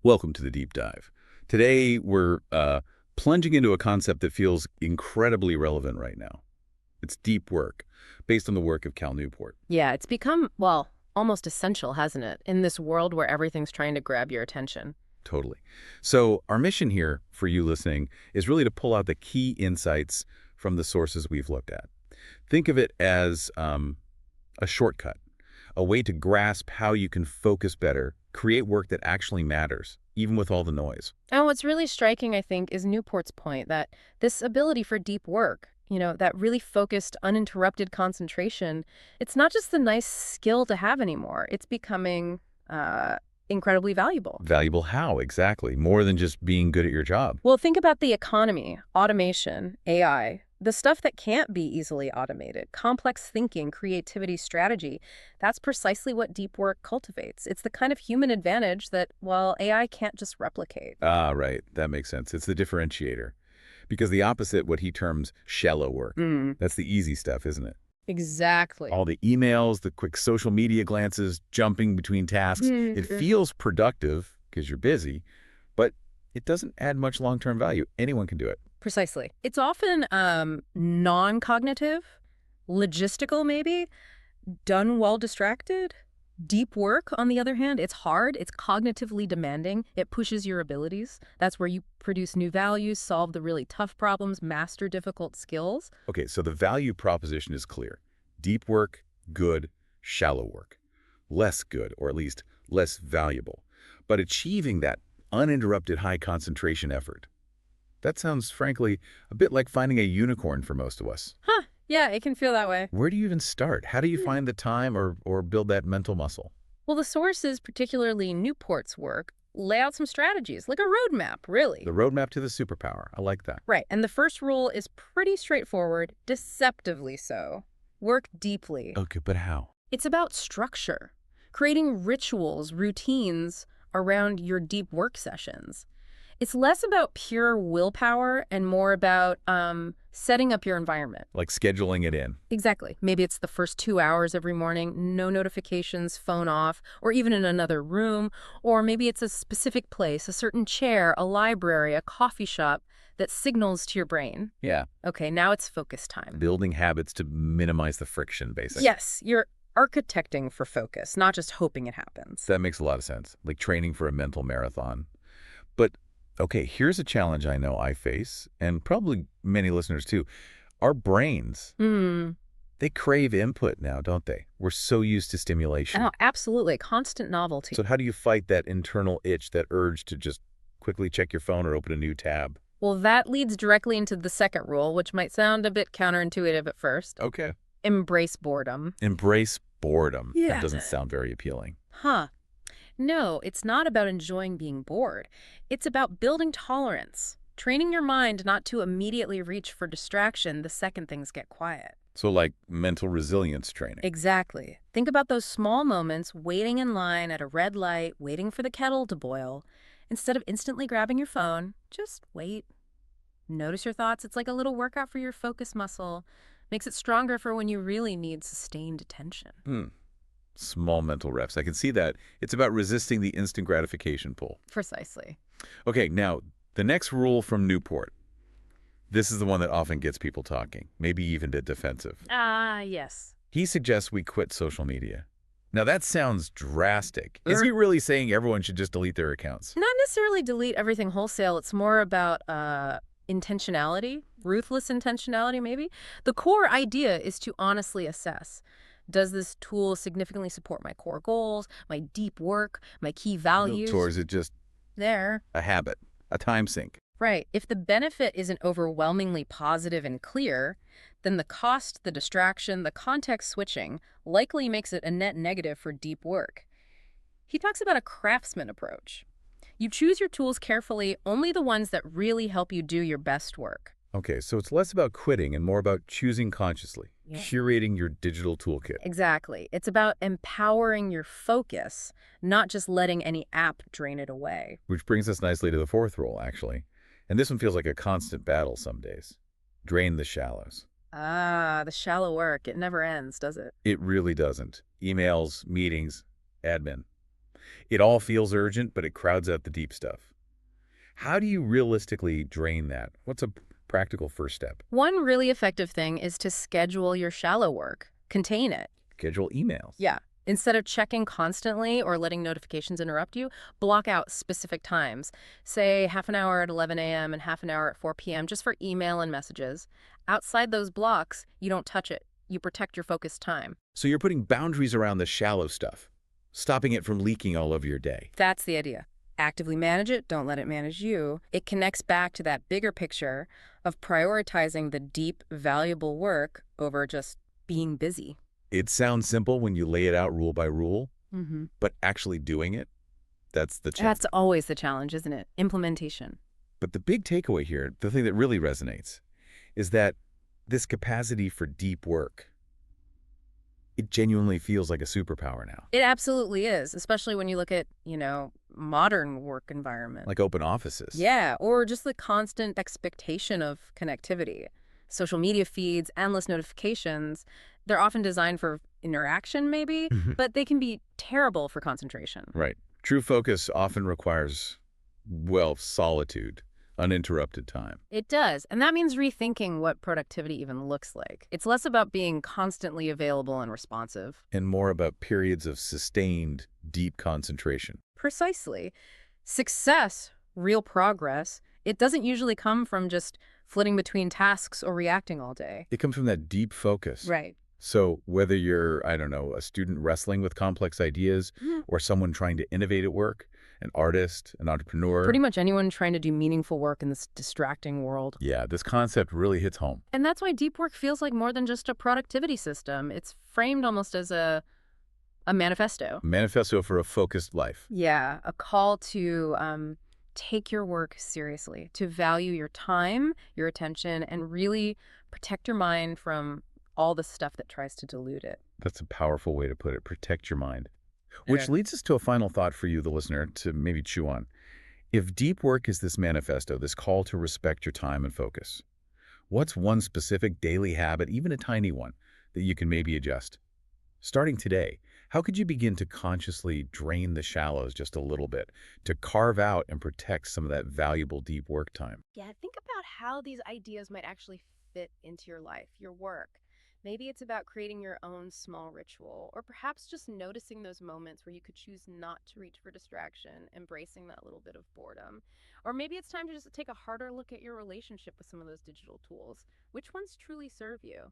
Welcome to the deep dive. Today, we're plunging into a concept that feels incredibly relevant right now. It's deep work, based on the work of Cal Newport. Yeah, it's become, well, almost essential, hasn't it, in this world where everything's trying to grab your attention. Totally. So our mission here, for you listening, is really to pull out the key insights from the sources we've looked at. Think of it as a shortcut, a way to grasp how you can focus better, create work that actually matters, even with all the noise. And what's really striking, I think, is Newport's point that this ability for deep work, that really focused, uninterrupted concentration, it's not just the nice skill to have anymore. It's becoming incredibly valuable. Valuable how, exactly? More than just being good at your job. Well, think about the economy, automation, AI, the stuff that can't be easily automated, complex thinking, creativity, strategy. That's precisely what deep work cultivates. It's the kind of human advantage that, well, AI can't just replicate. Ah, right. That makes sense. It's the differentiator. Because the opposite, what he terms shallow work. That's the easy stuff, isn't it? Exactly. All the emails, the quick social media glances, jumping between tasks. It feels productive because you're busy, but it doesn't add much long-term value. Anyone can do it. Precisely. It's often non-cognitive, logistical maybe, done while distracted. Deep work, on the other hand, it's hard, it's cognitively demanding, it pushes your abilities. That's where you produce new values, solve the really tough problems, master difficult skills. Okay, so the value proposition is clear. Deep work, good, shallow work. Less good, or at least less valuable. But achieving that uninterrupted high concentration effort, that sounds, frankly, a bit like finding a unicorn for most of us. Huh, yeah, it can feel that way. Where do you even start? How do you find the time or build that mental muscle? Well, the sources, particularly Newport's work, lay out some strategies, like a roadmap, really. The roadmap to the superpower. I like that. Right, and the first rule is pretty straightforward, deceptively so. Work deeply. Okay, but how? It's about structure, creating rituals, routines around your deep work sessions. It's less about pure willpower and more about setting up your environment. Like scheduling it in. Exactly. Maybe it's the first 2 hours every morning, no notifications, phone off, or even in another room. Or maybe it's a specific place, a certain chair, a library, a coffee shop that signals to your brain. Yeah. Okay, now it's focus time. Building habits to minimize the friction, basically. Yes, you're architecting for focus, not just hoping it happens. That makes a lot of sense. Like training for a mental marathon. But okay, here's a challenge I know I face, and probably many listeners too. Our brains, they crave input now, don't they? We're so used to stimulation. Oh, absolutely. Constant novelty. So how do you fight that internal itch, that urge to just quickly check your phone or open a new tab? Well, that leads directly into the second rule, which might sound a bit counterintuitive at first. Okay. Embrace boredom. Embrace boredom. Yeah. That doesn't sound very appealing. Huh. No, it's not about enjoying being bored. It's about building tolerance, training your mind not to immediately reach for distraction the second things get quiet. So like mental resilience training. Exactly. Think about those small moments, waiting in line at a red light, waiting for the kettle to boil. Instead of instantly grabbing your phone, just wait. Notice your thoughts. It's like a little workout for your focus muscle. Makes it stronger for when you really need sustained attention. Small mental reps. I can see that. It's about resisting the instant gratification pull. Precisely. Okay, now, the next rule from Newport. This is the one that often gets people talking, maybe even a bit defensive. Yes. He suggests we quit social media. Now, that sounds drastic. Is he really saying everyone should just delete their accounts? Not necessarily delete everything wholesale. It's more about intentionality, ruthless intentionality, maybe. The core idea is to honestly assess. Does this tool significantly support my core goals, my deep work, my key values? Or is it just There. a habit, a time sink? Right. If the benefit isn't overwhelmingly positive and clear, then the cost, the distraction, the context switching likely makes it a net negative for deep work. He talks about a craftsman approach. You choose your tools carefully, only the ones that really help you do your best work. Okay, so it's less about quitting and more about choosing consciously, curating your digital toolkit. Exactly. It's about empowering your focus, not just letting any app drain it away. Which brings us nicely to the fourth rule, actually. And this one feels like a constant battle some days. Drain the shallows. The shallow work. It never ends, does it? It really doesn't. Emails, meetings, admin. It all feels urgent, but it crowds out the deep stuff. How do you realistically drain that? What's a practical first step? One really effective thing is to schedule your shallow work. Contain it. Schedule emails. Yeah. Instead of checking constantly or letting notifications interrupt you, block out specific times. Say half an hour at 11 a.m. and half an hour at 4 p.m. just for email and messages. Outside those blocks, you don't touch it. You protect your focused time. So you're putting boundaries around the shallow stuff, stopping it from leaking all over your day. That's the idea. Actively manage it, don't let it manage you. It connects back to that bigger picture of prioritizing the deep, valuable work over just being busy. It sounds simple when you lay it out rule by rule, Mm-hmm. but actually doing it, that's the challenge. That's always the challenge, isn't it? Implementation. But the big takeaway here, the thing that really resonates, is that this capacity for deep work, it genuinely feels like a superpower now. It absolutely is, especially when you look at, modern work environment. Like open offices. Yeah, or just the constant expectation of connectivity. Social media feeds, endless notifications, they're often designed for interaction maybe, but they can be terrible for concentration. Right. True focus often requires, well, solitude, uninterrupted time. It does, and that means rethinking what productivity even looks like. It's less about being constantly available and responsive. And more about periods of sustained, deep concentration. Precisely. Success, real progress, it doesn't usually come from just flitting between tasks or reacting all day. It comes from that deep focus. Right. So whether you're, I don't know, a student wrestling with complex ideas or someone trying to innovate at work, an artist, an entrepreneur. Pretty much anyone trying to do meaningful work in this distracting world. Yeah, this concept really hits home. And that's why deep work feels like more than just a productivity system. It's framed almost as a manifesto. Manifesto for a focused life. Yeah, a call to take your work seriously, to value your time, your attention, and really protect your mind from all the stuff that tries to dilute it. That's a powerful way to put it. Protect your mind. Which Yeah. leads us to a final thought for you, the listener, to maybe chew on. If deep work is this manifesto, this call to respect your time and focus, what's one specific daily habit, even a tiny one, that you can maybe adjust? Starting today, how could you begin to consciously drain the shallows just a little bit, to carve out and protect some of that valuable deep work time? Yeah, think about how these ideas might actually fit into your life, your work. Maybe it's about creating your own small ritual, or perhaps just noticing those moments where you could choose not to reach for distraction, embracing that little bit of boredom. Or maybe it's time to just take a harder look at your relationship with some of those digital tools. Which ones truly serve you?